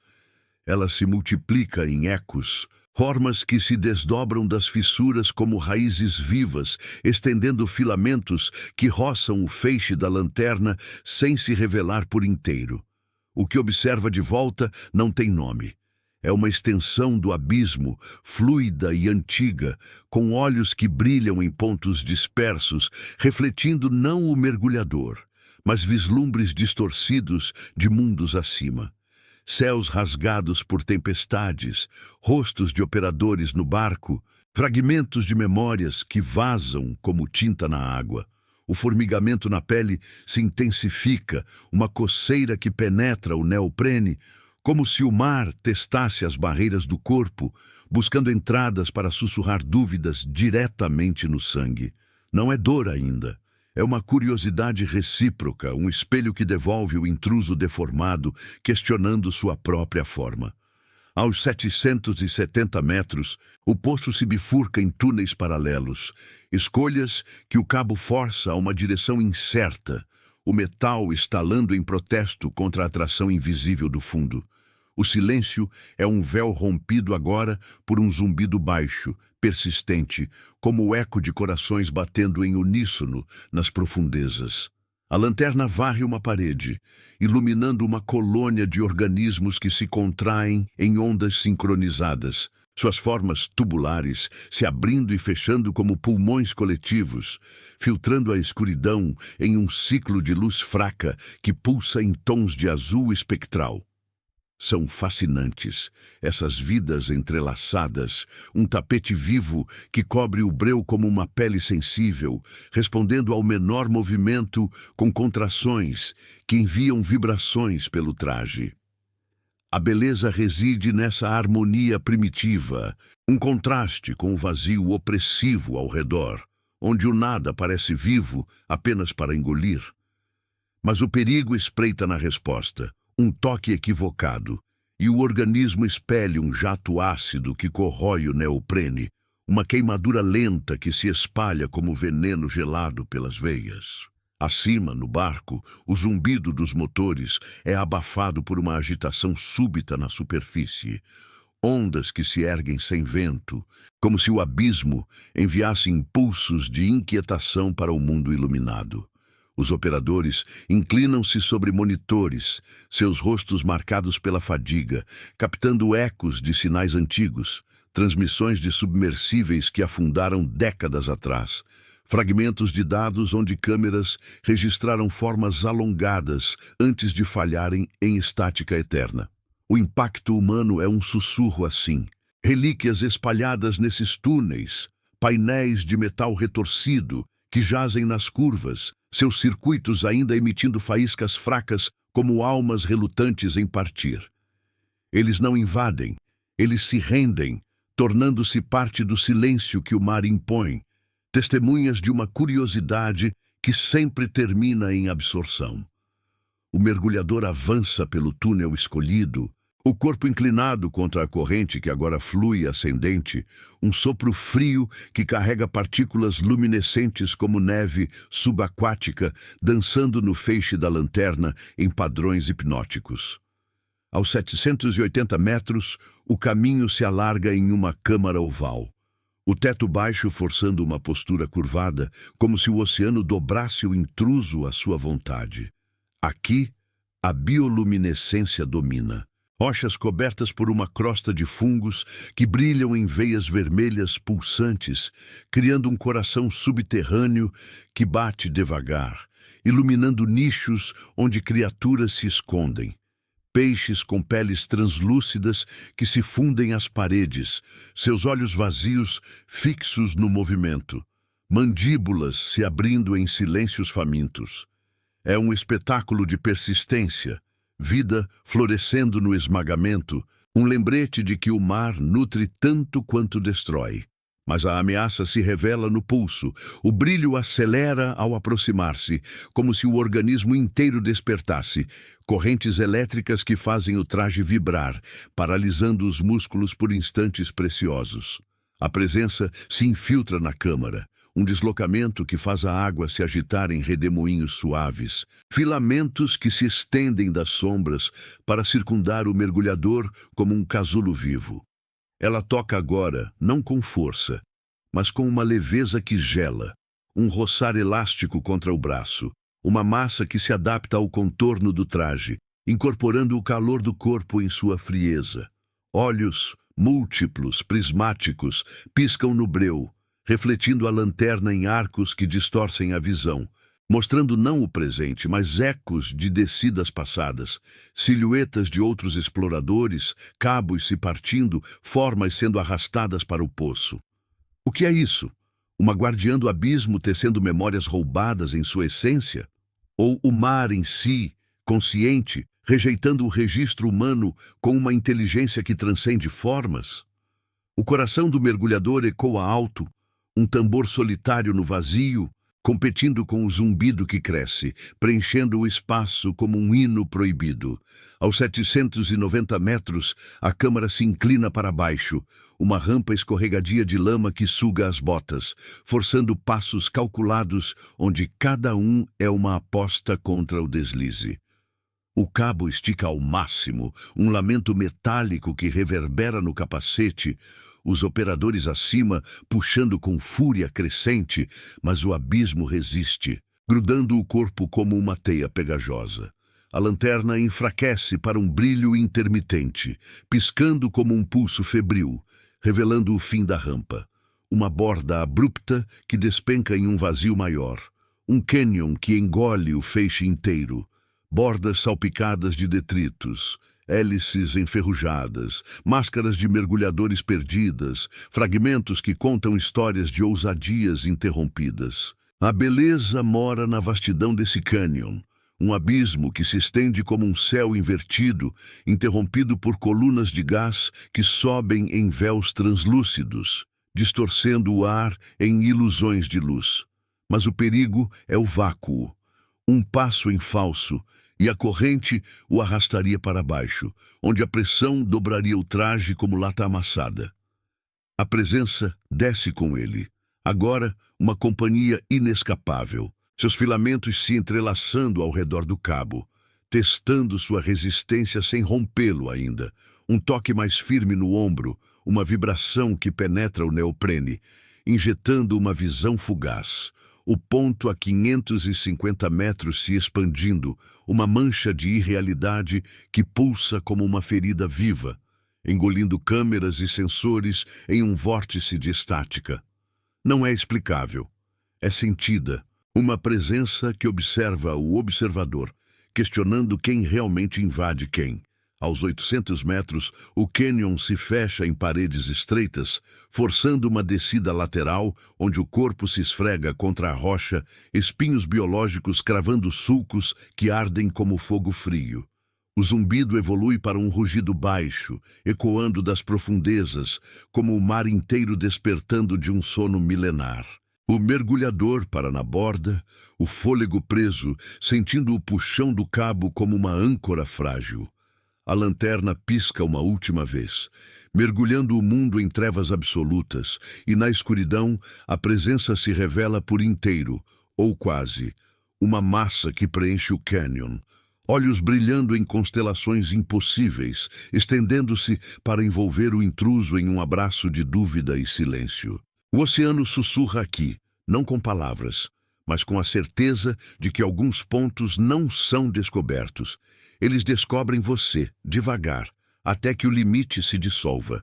Ela se multiplica em ecos, formas que se desdobram das fissuras como raízes vivas, estendendo filamentos que roçam o feixe da lanterna sem se revelar por inteiro. O que observa de volta não tem nome. É uma extensão do abismo, fluida e antiga, com olhos que brilham em pontos dispersos, refletindo não o mergulhador, mas vislumbres distorcidos de mundos acima. Céus rasgados por tempestades, rostos de operadores no barco, fragmentos de memórias que vazam como tinta na água. O formigamento na pele se intensifica, uma coceira que penetra o neoprene, como se o mar testasse as barreiras do corpo, buscando entradas para sussurrar dúvidas diretamente no sangue. Não é dor ainda. É uma curiosidade recíproca, um espelho que devolve o intruso deformado, questionando sua própria forma. Aos 770 metros, o poço se bifurca em túneis paralelos, escolhas que o cabo força a uma direção incerta. o metal estalando em protesto contra a atração invisível do fundo. O silêncio é um véu rompido agora por um zumbido baixo, persistente, como o eco de corações batendo em uníssono nas profundezas. A lanterna varre uma parede, iluminando uma colônia de organismos que se contraem em ondas sincronizadas, suas formas tubulares se abrindo e fechando como pulmões coletivos, filtrando a escuridão em um ciclo de luz fraca que pulsa em tons de azul espectral. São fascinantes, essas vidas entrelaçadas, um tapete vivo que cobre o breu como uma pele sensível, respondendo ao menor movimento com contrações que enviam vibrações pelo traje. A beleza reside nessa harmonia primitiva, um contraste com o vazio opressivo ao redor, onde o nada parece vivo apenas para engolir. Mas o perigo espreita na resposta. Um toque equivocado, e o organismo expele um jato ácido que corrói o neoprene, uma queimadura lenta que se espalha como veneno gelado pelas veias. Acima, no barco, o zumbido dos motores é abafado por uma agitação súbita na superfície. Ondas que se erguem sem vento, como se o abismo enviasse impulsos de inquietação para o mundo iluminado. Os operadores inclinam-se sobre monitores, seus rostos marcados pela fadiga, captando ecos de sinais antigos, transmissões de submersíveis que afundaram décadas atrás, fragmentos de dados onde câmeras registraram formas alongadas antes de falharem em estática eterna. O impacto humano é um sussurro assim, relíquias espalhadas nesses túneis, painéis de metal retorcido que jazem nas curvas, seus circuitos ainda emitindo faíscas fracas como almas relutantes em partir. Eles não invadem, eles se rendem, tornando-se parte do silêncio que o mar impõe, testemunhas de uma curiosidade que sempre termina em absorção. O mergulhador avança pelo túnel escolhido, o corpo inclinado contra a corrente que agora flui ascendente, um sopro frio que carrega partículas luminescentes como neve subaquática dançando no feixe da lanterna em padrões hipnóticos. Aos 780 metros, o caminho se alarga em uma câmara oval. O teto baixo forçando uma postura curvada, como se o oceano dobrasse o intruso à sua vontade. Aqui, a bioluminescência domina. Rochas cobertas por uma crosta de fungos que brilham em veias vermelhas pulsantes, criando um coração subterrâneo que bate devagar, iluminando nichos onde criaturas se escondem. Peixes com peles translúcidas que se fundem às paredes, seus olhos vazios fixos no movimento, mandíbulas se abrindo em silêncios famintos. É um espetáculo de persistência, vida florescendo no esmagamento, um lembrete de que o mar nutre tanto quanto destrói. Mas a ameaça se revela no pulso, o brilho acelera ao aproximar-se, como se o organismo inteiro despertasse, correntes elétricas que fazem o traje vibrar, paralisando os músculos por instantes preciosos. A presença se infiltra na câmara, um deslocamento que faz a água se agitar em redemoinhos suaves, filamentos que se estendem das sombras para circundar o mergulhador como um casulo vivo. Ela toca agora, não com força, mas com uma leveza que gela, um roçar elástico contra o braço, uma massa que se adapta ao contorno do traje, incorporando o calor do corpo em sua frieza. Olhos múltiplos, prismáticos, piscam no breu, refletindo a lanterna em arcos que distorcem a visão, mostrando não o presente, mas ecos de descidas passadas, silhuetas de outros exploradores, cabos se partindo, formas sendo arrastadas para o poço. O que é isso? Uma guardiã do abismo tecendo memórias roubadas em sua essência? Ou o mar em si, consciente, rejeitando o registro humano com uma inteligência que transcende formas? O coração do mergulhador ecoa alto, um tambor solitário no vazio, competindo com o zumbido que cresce, preenchendo o espaço como um hino proibido. Aos 790 metros, a câmara se inclina para baixo, uma rampa escorregadia de lama que suga as botas, forçando passos calculados onde cada um é uma aposta contra o deslize. O cabo estica ao máximo, um lamento metálico que reverbera no capacete, os operadores acima puxando com fúria crescente, mas o abismo resiste, grudando o corpo como uma teia pegajosa. A lanterna enfraquece para um brilho intermitente, piscando como um pulso febril, revelando o fim da rampa. Uma borda abrupta que despenca em um vazio maior. Um cânion que engole o feixe inteiro. Bordas salpicadas de detritos, hélices enferrujadas, máscaras de mergulhadores perdidas, fragmentos que contam histórias de ousadias interrompidas. A beleza mora na vastidão desse cânion, um abismo que se estende como um céu invertido, interrompido por colunas de gás que sobem em véus translúcidos, distorcendo o ar em ilusões de luz. Mas o perigo é o vácuo. Um passo em falso, e a corrente o arrastaria para baixo, onde a pressão dobraria o traje como lata amassada. A presença desce com ele. Agora, uma companhia inescapável, seus filamentos se entrelaçando ao redor do cabo, testando sua resistência sem rompê-lo ainda. Um toque mais firme no ombro, uma vibração que penetra o neoprene, injetando uma visão fugaz. O ponto a 550 metros se expandindo, uma mancha de irrealidade que pulsa como uma ferida viva, engolindo câmeras e sensores em um vórtice de estática. Não é explicável. É sentida, uma presença que observa o observador, questionando quem realmente invade quem. Aos 800 metros, o cânion se fecha em paredes estreitas, forçando uma descida lateral, onde o corpo se esfrega contra a rocha, espinhos biológicos cravando sulcos que ardem como fogo frio. O zumbido evolui para um rugido baixo, ecoando das profundezas, como o mar inteiro despertando de um sono milenar. O mergulhador para na borda, o fôlego preso, sentindo o puxão do cabo como uma âncora frágil. A lanterna pisca uma última vez, mergulhando o mundo em trevas absolutas, e na escuridão a presença se revela por inteiro, ou quase, uma massa que preenche o cânion, olhos brilhando em constelações impossíveis, estendendo-se para envolver o intruso em um abraço de dúvida e silêncio. O oceano sussurra aqui, não com palavras, mas com a certeza de que alguns pontos não são descobertos. Eles descobrem você, devagar, até que o limite se dissolva.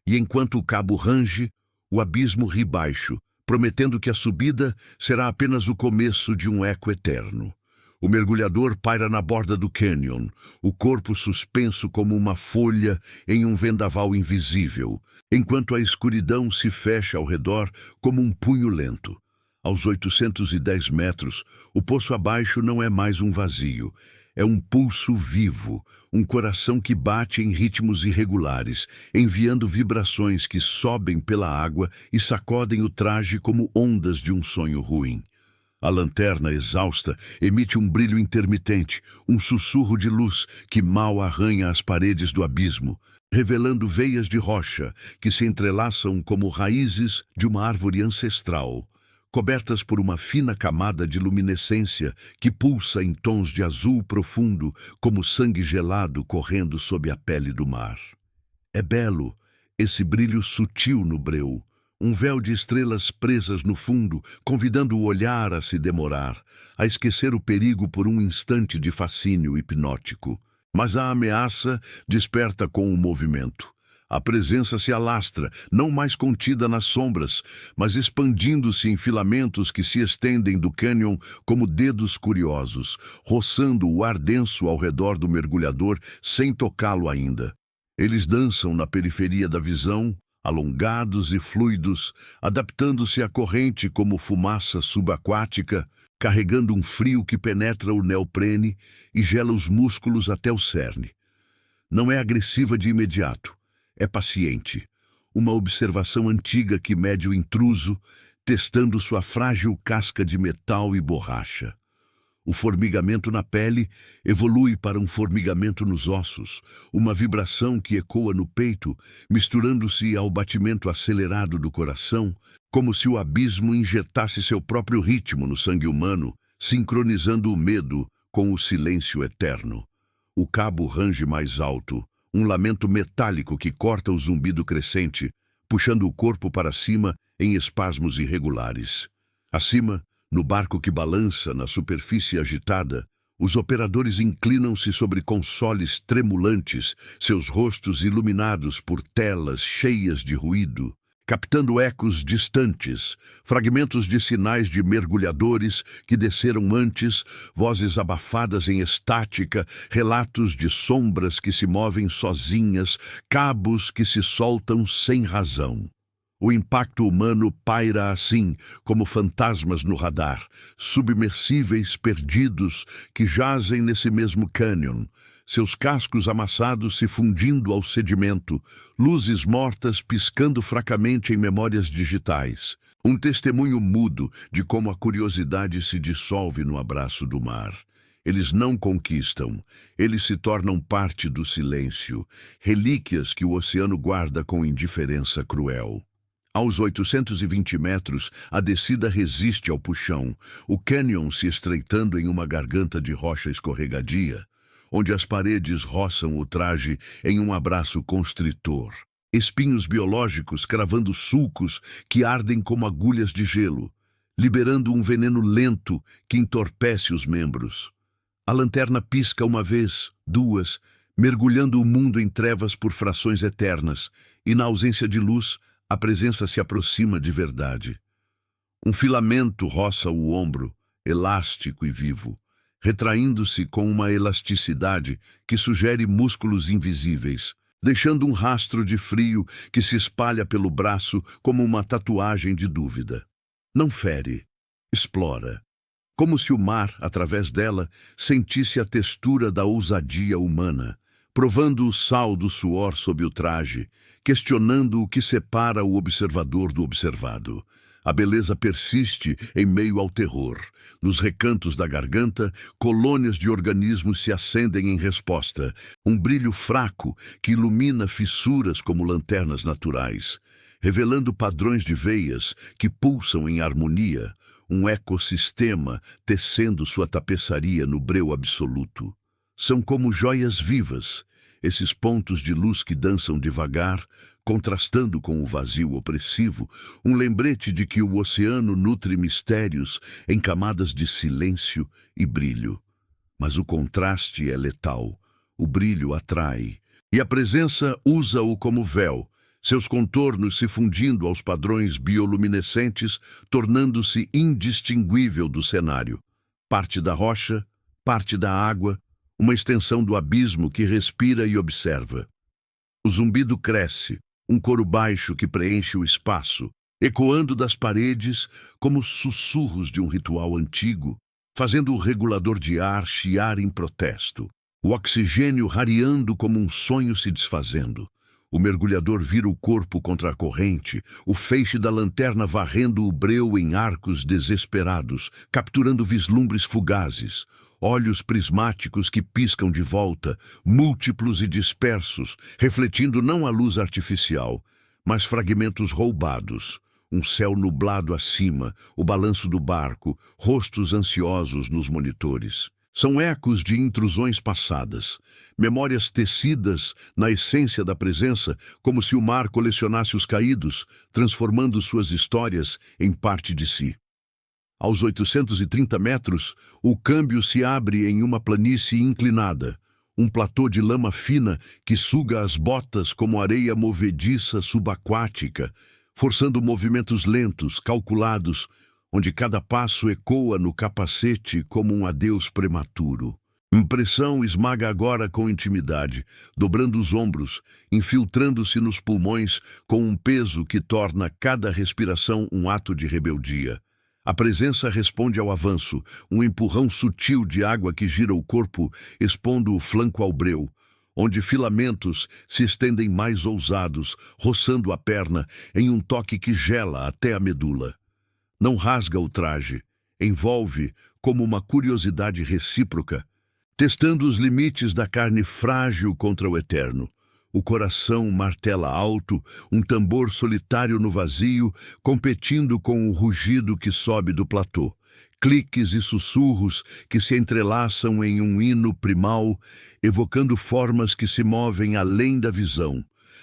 E enquanto o cabo range, o abismo ri baixo, prometendo que a subida será apenas o começo de um eco eterno. O mergulhador paira na borda do cânion, o corpo suspenso como uma folha em um vendaval invisível, enquanto a escuridão se fecha ao redor como um punho lento. Aos 810 metros, o poço abaixo não é mais um vazio. É um pulso vivo, um coração que bate em ritmos irregulares, enviando vibrações que sobem pela água e sacodem o traje como ondas de um sonho ruim. A lanterna, exausta, emite um brilho intermitente, um sussurro de luz que mal arranha as paredes do abismo, revelando veias de rocha que se entrelaçam como raízes de uma árvore ancestral, cobertas por uma fina camada de luminescência que pulsa em tons de azul profundo, como sangue gelado correndo sob a pele do mar. É belo, esse brilho sutil no breu, um véu de estrelas presas no fundo, convidando o olhar a se demorar, a esquecer o perigo por um instante de fascínio hipnótico. Mas a ameaça desperta com o movimento. A presença se alastra, não mais contida nas sombras, mas expandindo-se em filamentos que se estendem do cânion como dedos curiosos, roçando o ar denso ao redor do mergulhador sem tocá-lo ainda. Eles dançam na periferia da visão, alongados e fluidos, adaptando-se à corrente como fumaça subaquática, carregando um frio que penetra o neoprene e gela os músculos até o cerne. Não é agressiva de imediato. É paciente, uma observação antiga que mede o intruso, testando sua frágil casca de metal e borracha. O formigamento na pele evolui para um formigamento nos ossos, uma vibração que ecoa no peito, misturando-se ao batimento acelerado do coração, como se o abismo injetasse seu próprio ritmo no sangue humano, sincronizando o medo com o silêncio eterno. O cabo range mais alto, um lamento metálico que corta o zumbido crescente, puxando o corpo para cima em espasmos irregulares. Acima, no barco que balança na superfície agitada, os operadores inclinam-se sobre consoles tremulantes, seus rostos iluminados por telas cheias de ruído, captando ecos distantes, fragmentos de sinais de mergulhadores que desceram antes, vozes abafadas em estática, relatos de sombras que se movem sozinhas, cabos que se soltam sem razão. O impacto humano paira assim, como fantasmas no radar, submersíveis perdidos que jazem nesse mesmo cânion, seus cascos amassados se fundindo ao sedimento, luzes mortas piscando fracamente em memórias digitais. Um testemunho mudo de como a curiosidade se dissolve no abraço do mar. Eles não conquistam, eles se tornam parte do silêncio, relíquias que o oceano guarda com indiferença cruel. Aos 820 metros, a descida resiste ao puxão, o cânion se estreitando em uma garganta de rocha escorregadia, onde as paredes roçam o traje em um abraço constritor. Espinhos biológicos cravando sulcos que ardem como agulhas de gelo, liberando um veneno lento que entorpece os membros. A lanterna pisca uma vez, duas, mergulhando o mundo em trevas por frações eternas, e na ausência de luz, a presença se aproxima de verdade. Um filamento roça o ombro, elástico e vivo, retraindo-se com uma elasticidade que sugere músculos invisíveis, deixando um rastro de frio que se espalha pelo braço como uma tatuagem de dúvida. Não fere, explora, como se o mar, através dela, sentisse a textura da ousadia humana, provando o sal do suor sob o traje, questionando o que separa o observador do observado. A beleza persiste em meio ao terror. Nos recantos da garganta, colônias de organismos se acendem em resposta, um brilho fraco que ilumina fissuras como lanternas naturais, revelando padrões de veias que pulsam em harmonia, um ecossistema tecendo sua tapeçaria no breu absoluto. São como joias vivas, esses pontos de luz que dançam devagar, contrastando com o vazio opressivo, um lembrete de que o oceano nutre mistérios em camadas de silêncio e brilho. Mas o contraste é letal, o brilho atrai, e a presença usa-o como véu, seus contornos se fundindo aos padrões bioluminescentes, tornando-se indistinguível do cenário. Parte da rocha, parte da água, uma extensão do abismo que respira e observa. O zumbido cresce, um coro baixo que preenche o espaço, ecoando das paredes como sussurros de um ritual antigo, fazendo o regulador de ar chiar em protesto. O oxigênio rareando como um sonho se desfazendo. O mergulhador vira o corpo contra a corrente, o feixe da lanterna varrendo o breu em arcos desesperados, capturando vislumbres fugazes. Olhos prismáticos que piscam de volta, múltiplos e dispersos, refletindo não a luz artificial, mas fragmentos roubados. Um céu nublado acima, o balanço do barco, rostos ansiosos nos monitores. São ecos de intrusões passadas, memórias tecidas na essência da presença, como se o mar colecionasse os caídos, transformando suas histórias em parte de si. Aos 830 metros, o câmbio se abre em uma planície inclinada, um platô de lama fina que suga as botas como areia movediça subaquática, forçando movimentos lentos, calculados, onde cada passo ecoa no capacete como um adeus prematuro. Impressão esmaga agora com intimidade, dobrando os ombros, infiltrando-se nos pulmões com um peso que torna cada respiração um ato de rebeldia. A presença responde ao avanço, um empurrão sutil de água que gira o corpo, expondo o flanco ao breu, onde filamentos se estendem mais ousados, roçando a perna em um toque que gela até a medula. Não rasga o traje, envolve como uma curiosidade recíproca, testando os limites da carne frágil contra o eterno. O coração martela alto, um tambor solitário no vazio, competindo com o rugido que sobe do platô. Cliques e sussurros que se entrelaçam em um hino primal, evocando formas que se movem além da visão.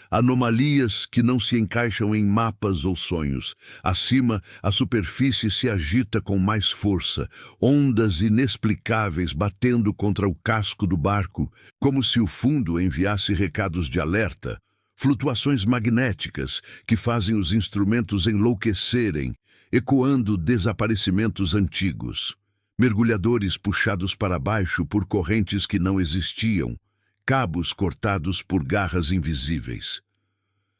Anomalias que não se encaixam em mapas ou sonhos. Acima, a superfície se agita com mais força, ondas inexplicáveis batendo contra o casco do barco, como se o fundo enviasse recados de alerta. Flutuações magnéticas que fazem os instrumentos enlouquecerem, ecoando desaparecimentos antigos. Mergulhadores puxados para baixo por correntes que não existiam, cabos cortados por garras invisíveis.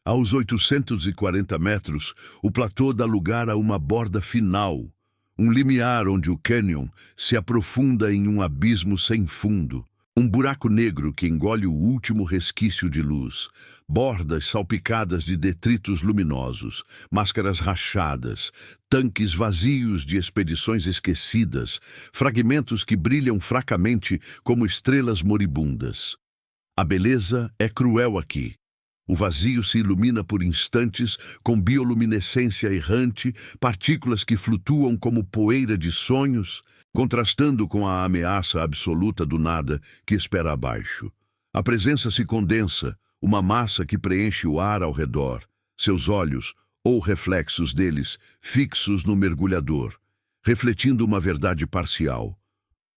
Aos 840 metros, o platô dá lugar a uma borda final, um limiar onde o cânion se aprofunda em um abismo sem fundo, um buraco negro que engole o último resquício de luz, bordas salpicadas de detritos luminosos, máscaras rachadas, tanques vazios de expedições esquecidas, fragmentos que brilham fracamente como estrelas moribundas. A beleza é cruel aqui. O vazio se ilumina por instantes com bioluminescência errante, partículas que flutuam como poeira de sonhos, contrastando com a ameaça absoluta do nada que espera abaixo. A presença se condensa, uma massa que preenche o ar ao redor, seus olhos, ou reflexos deles, fixos no mergulhador, refletindo uma verdade parcial.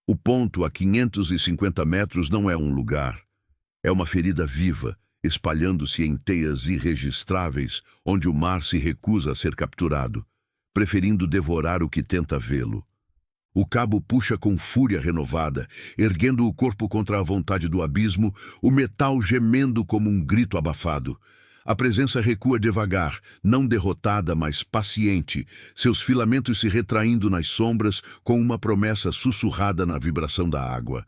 O ponto a 550 metros não é um lugar. É uma ferida viva, espalhando-se em teias irregistráveis, onde o mar se recusa a ser capturado, preferindo devorar o que tenta vê-lo. O cabo puxa com fúria renovada, erguendo o corpo contra a vontade do abismo, o metal gemendo como um grito abafado. A presença recua devagar, não derrotada, mas paciente, seus filamentos se retraindo nas sombras com uma promessa sussurrada na vibração da água.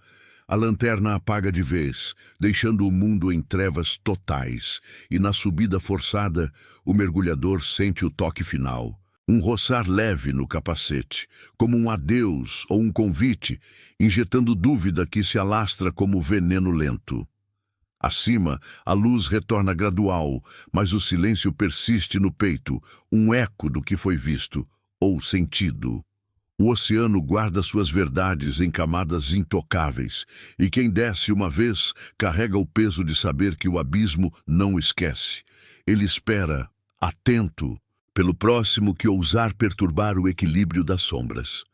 A lanterna apaga de vez, deixando o mundo em trevas totais, e na subida forçada, o mergulhador sente o toque final. Um roçar leve no capacete, como um adeus ou um convite, injetando dúvida que se alastra como veneno lento. Acima, a luz retorna gradual, mas o silêncio persiste no peito, um eco do que foi visto ou sentido. O oceano guarda suas verdades em camadas intocáveis, e quem desce uma vez carrega o peso de saber que o abismo não esquece. Ele espera, atento, pelo próximo que ousar perturbar o equilíbrio das sombras.